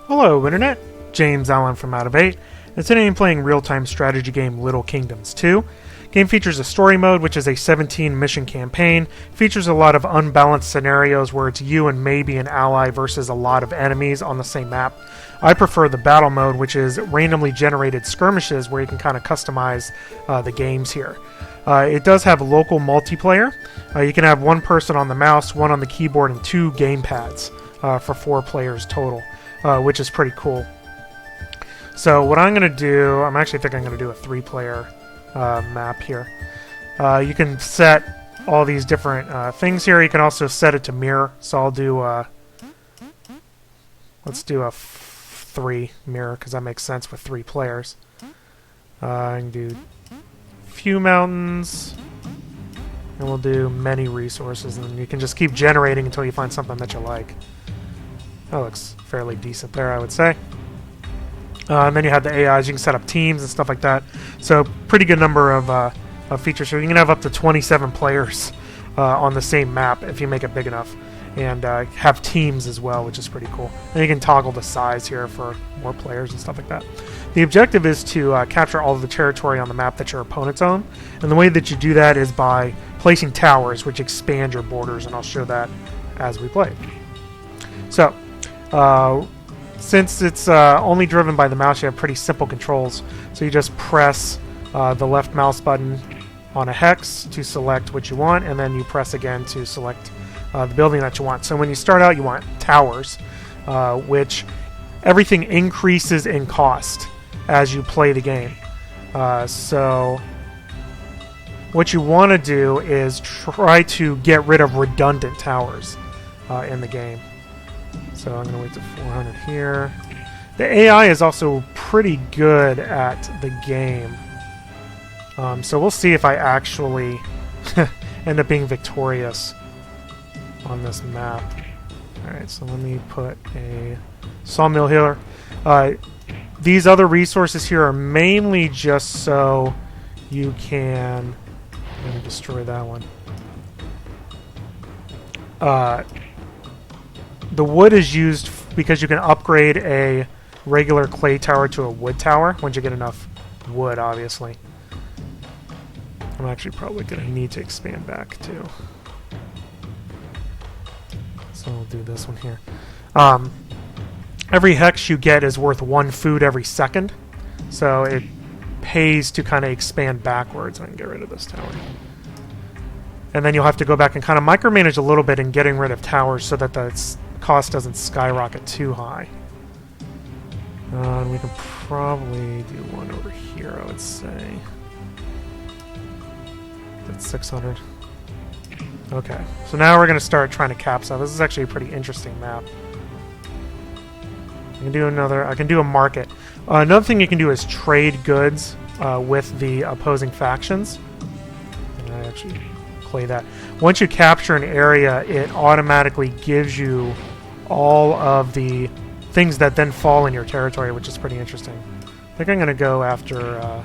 Hello Internet, James Allen from Albeit, and today I'm playing real-time strategy game Little Kingdoms 2. Game features a story mode, which is a 17-mission campaign, features a lot of unbalanced scenarios where it's you and maybe an ally versus a lot of enemies on the same map. I prefer the battle mode, which is randomly generated skirmishes where you can kind of customize the games here. It does have local multiplayer. You can have one person on the mouse, one on the keyboard, and 2 gamepads for 4 players total. Which is pretty cool. So what I'm going to do, I'm actually thinking I'm going to do a 3-player map here. You can set all these different things here. You can also set it to mirror. So I'll do, let's do a 3 mirror because that makes sense with 3 players. I can do few mountains, and we'll do many resources, and then you can just keep generating until you find something that you like. That looks fairly decent there, I would say. And then you have the AIs. You can set up teams and stuff like that. So pretty good number of features. So you can have up to 27 players on the same map if you make it big enough. And have teams as well, which is pretty cool. And you can toggle the size here for more players and stuff like that. The objective is to capture all of the territory on the map that your opponents own. And the way that you do that is by placing towers, which expand your borders. And I'll show that as we play. So, since it's only driven by the mouse, you have pretty simple controls. So you just press the left mouse button on a hex to select what you want, and then you press again to select the building that you want. So when you start out, you want towers, which everything increases in cost as you play the game. So what you want to do is try to get rid of redundant towers in the game. So I'm going to wait to 400 here. The AI is also pretty good at the game. So we'll see if I actually end up being victorious on this map. Alright, so let me put a sawmill here. These other resources here are mainly just so you can... I'm going to destroy that one. The wood is used because you can upgrade a regular clay tower to a wood tower once you get enough wood, obviously. I'm actually probably going to need to expand back too. So we'll do this one here. Every hex you get is worth 1 food every second, so it pays to kind of expand backwards. I can get rid of this tower. And then you'll have to go back and kind of micromanage a little bit in getting rid of towers so that the cost doesn't skyrocket too high. We can probably do one over here, I would say. That's 600. Okay, so now we're going to start trying to cap stuff. This is actually a pretty interesting map. I can do a market. Another thing you can do is trade goods with the opposing factions. And I actually play that. Once you capture an area, it automatically gives you all of the things that then fall in your territory, which is pretty interesting. I think I'm going to go after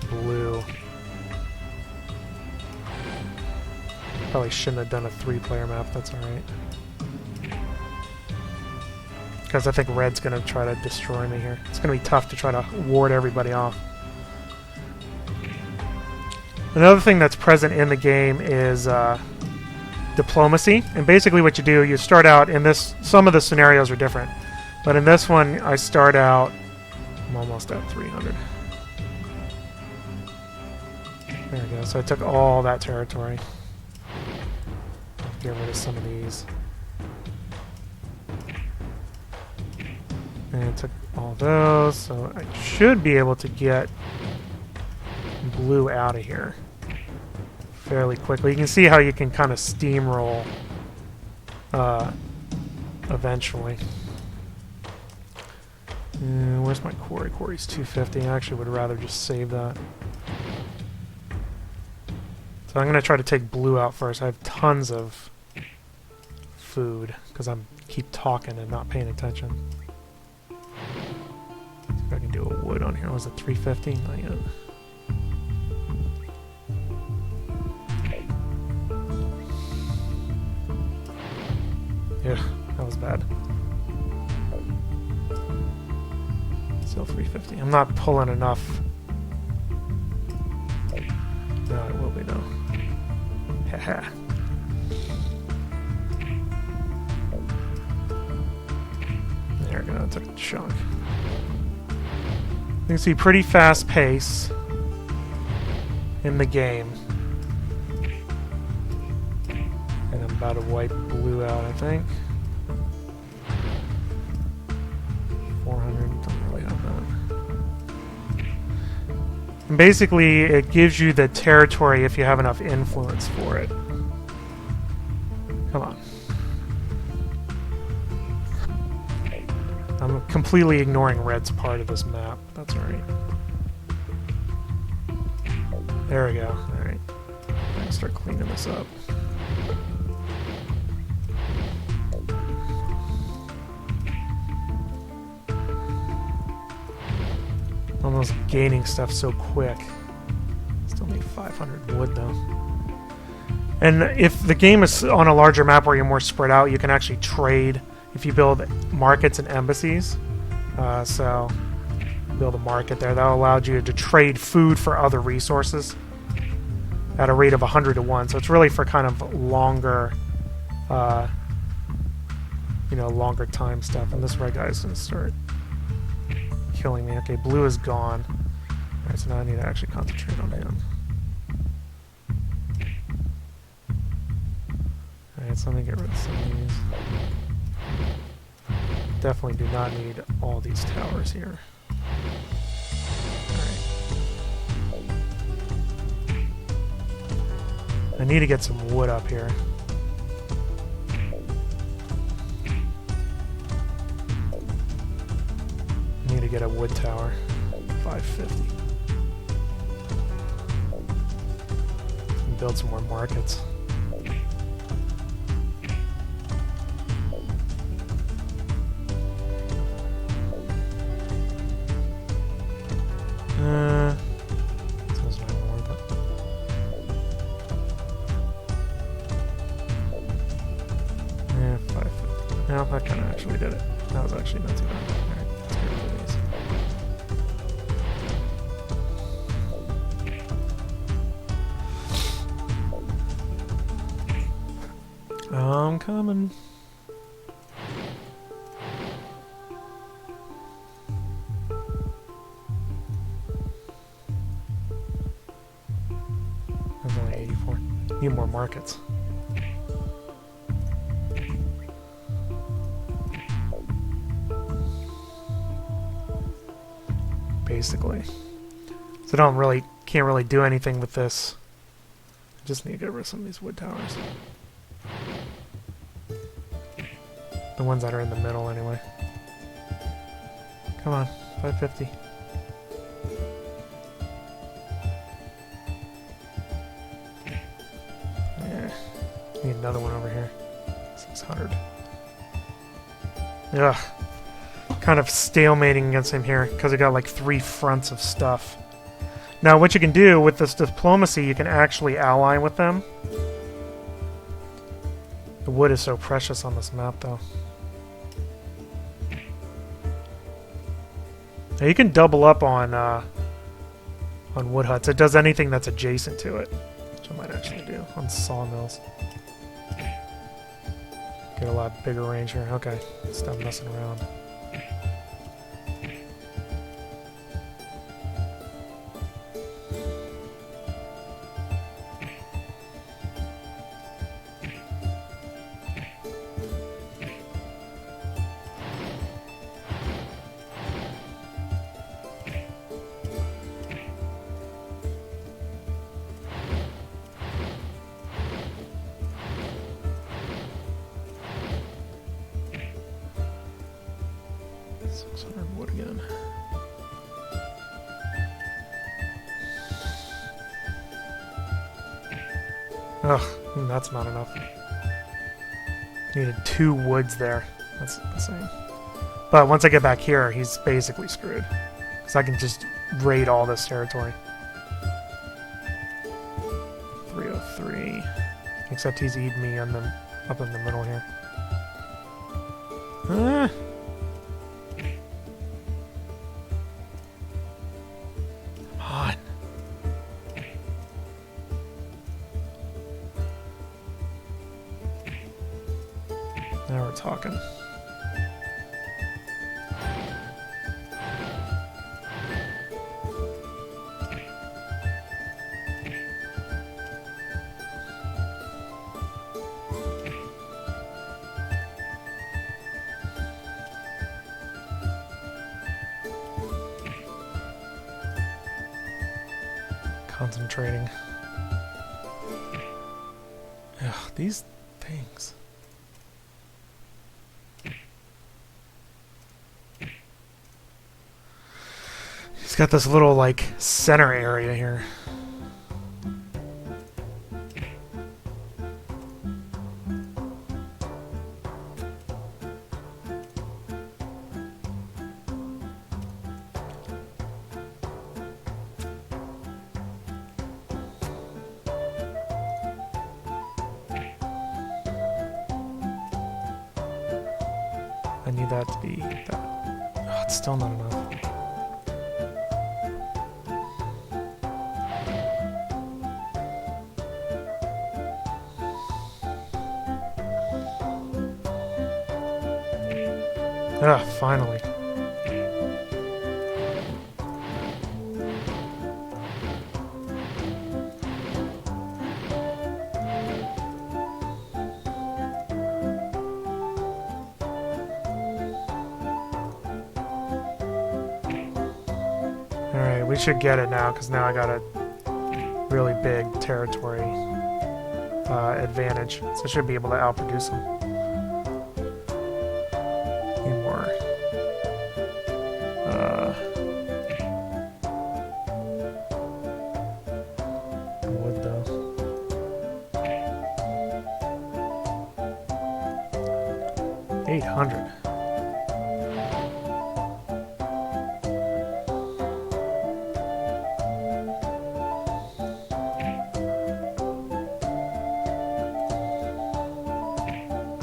blue. Probably shouldn't have done a 3-player map, that's alright. Because I think red's going to try to destroy me here. It's going to be tough to try to ward everybody off. Another thing that's present in the game is diplomacy. And basically what you do, you start out in this... Some of the scenarios are different. But in this one, I start out... I'm almost at 300. There we go. So I took all that territory. Get rid of some of these. And I took all those. So I should be able to get blue out of here fairly quickly. You can see how you can kind of steamroll eventually. Where's my quarry? Quarry's 250. I actually would rather just save that. So I'm going to try to take blue out first. I have tons of food because I'm keep talking and not paying attention. See if I can do a wood on here. Was it 350? Not yet. Yeah, that was bad. Still 350. I'm not pulling enough. No, it will be no. Haha. There we go, that took a chunk. You can see pretty fast pace in the game. And I'm about to wipe blue out, I think. 400, don't really have that. And basically, it gives you the territory if you have enough influence for it. Come on. I'm completely ignoring red's part of this map. That's alright. There we go. Alright. I'm gonna start cleaning this up. Almost gaining stuff so quick. Still need 500 wood though. And if the game is on a larger map where you're more spread out, you can actually trade if you build markets and embassies. So build a market there. That allowed you to trade food for other resources at a rate of 100 to 1. So it's really for kind of longer, longer time stuff. And this red guy is going to start killing me. Okay, blue is gone. Alright, so now I need to actually concentrate on him. Alright, so let me get rid of some of these. Definitely do not need all these towers here. Alright. I need to get some wood up here. I need to get a wood tower. 550. And build some more markets. This was not worth it. Yeah, 550. No, that kind of actually did it. That was actually not too bad. Alright, let's get rid of these. I'm coming. There's only 84. Need more markets. Basically. So can't really do anything with this. I just need to get rid of some of these wood towers. The ones that are in the middle anyway. Come on, 550. Yeah. Need another one over here. 600. Ugh. Kind of stalemating against him here because I got like 3 fronts of stuff. Now what you can do with this diplomacy, you can actually ally with them. The wood is so precious on this map though. Now you can double up on wood huts. It does anything that's adjacent to it, which I might actually do on sawmills. Get a lot bigger range here. Okay, stop messing around. Wood again. Ugh, that's not enough. Needed 2 woods there. That's the same. But once I get back here, he's basically screwed. Because I can just raid all this territory. 303. Except he's eating me on them up in the middle here. talking. Concentrating. Ugh, these things. He's got this little, like, center area here. I need that to be that. Oh, it's still not enough. Ah, finally. Alright, we should get it now, because now I got a really big territory advantage. So I should be able to outproduce them. Need more. Wood, though. $800.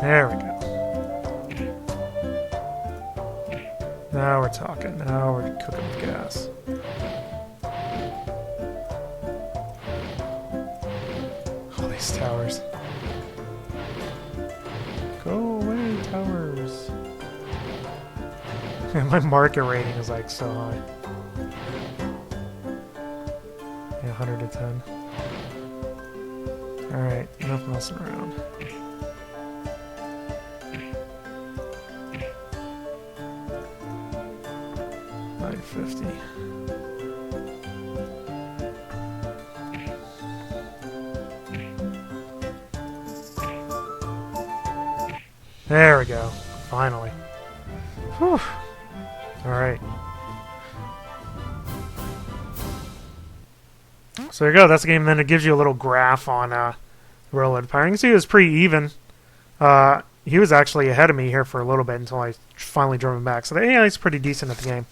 There we go. Now we're talking. Now we're cooking with gas. All these towers. Go away, towers. Yeah, my market rating is like so high. Yeah, 100 to 10. Alright, enough messing around. $950. There we go. Finally. Whew. Alright. So there you go. That's the game. Then it gives you a little graph on Royal Empire. You can see it was pretty even. He was actually ahead of me here for a little bit until I finally drove him back. So the AI is pretty decent at the game.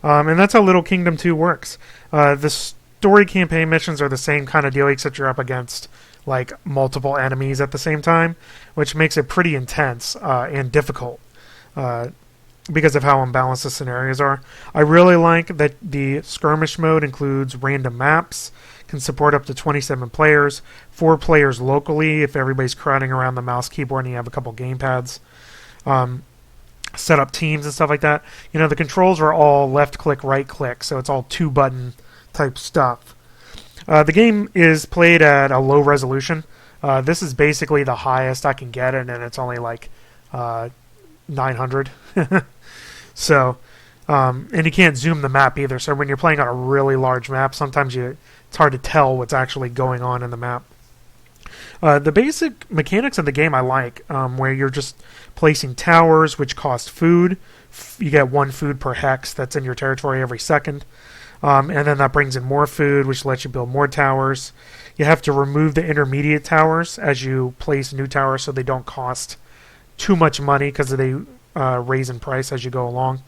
And that's how Little Kingdom 2 works. The story campaign missions are the same kind of deal, except you're up against like multiple enemies at the same time, which makes it pretty intense and difficult because of how unbalanced the scenarios are. I really like that the skirmish mode includes random maps, can support up to 27 players, 4 players locally if everybody's crowding around the mouse keyboard and you have a couple gamepads. Set up teams and stuff like that. You know, the controls are all left click, right click, so it's all 2-button type stuff. The game is played at a low resolution. This is basically the highest I can get it, and it's only like 900. So, and you can't zoom the map either. So when you're playing on a really large map, sometimes it's hard to tell what's actually going on in the map. The basic mechanics of the game I like, where you're just placing towers, which cost food. You get 1 food per hex that's in your territory every second. And then that brings in more food, which lets you build more towers. You have to remove the intermediate towers as you place new towers so they don't cost too much money because they raise in price as you go along.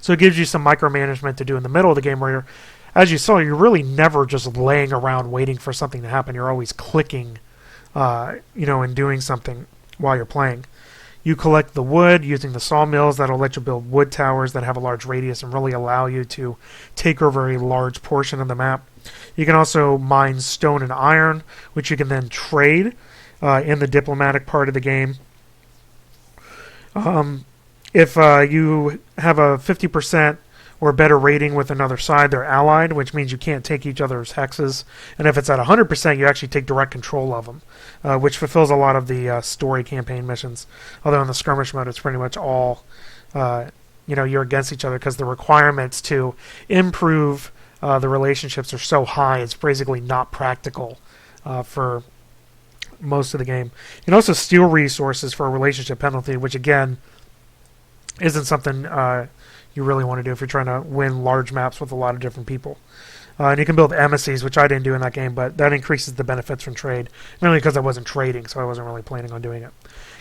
So it gives you some micromanagement to do in the middle of the game where you're, as you saw, you're really never just laying around waiting for something to happen. You're always clicking, and doing something while you're playing. You collect the wood using the sawmills. That'll let you build wood towers that have a large radius and really allow you to take over a large portion of the map. You can also mine stone and iron, which you can then trade in the diplomatic part of the game. If you have a 50% or better rating with another side, they're allied, which means you can't take each other's hexes. And if it's at 100%, you actually take direct control of them, which fulfills a lot of the story campaign missions. Although in the skirmish mode, it's pretty much all, you're against each other because the requirements to improve the relationships are so high, it's basically not practical for most of the game. You can also steal resources for a relationship penalty, which again isn't something you really want to do if you're trying to win large maps with a lot of different people. And you can build embassies, which I didn't do in that game, but that increases the benefits from trade, mainly because I wasn't trading, so I wasn't really planning on doing it.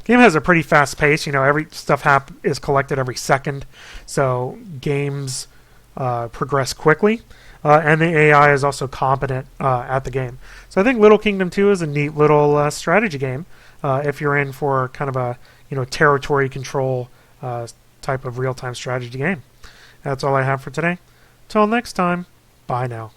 Game has a pretty fast pace. Every stuff is collected every second, so games progress quickly. And the AI is also competent at the game. So I think Little Kingdom 2 is a neat little strategy game if you're in for kind of a territory control type of real-time strategy game. That's all I have for today. Till next time, bye now.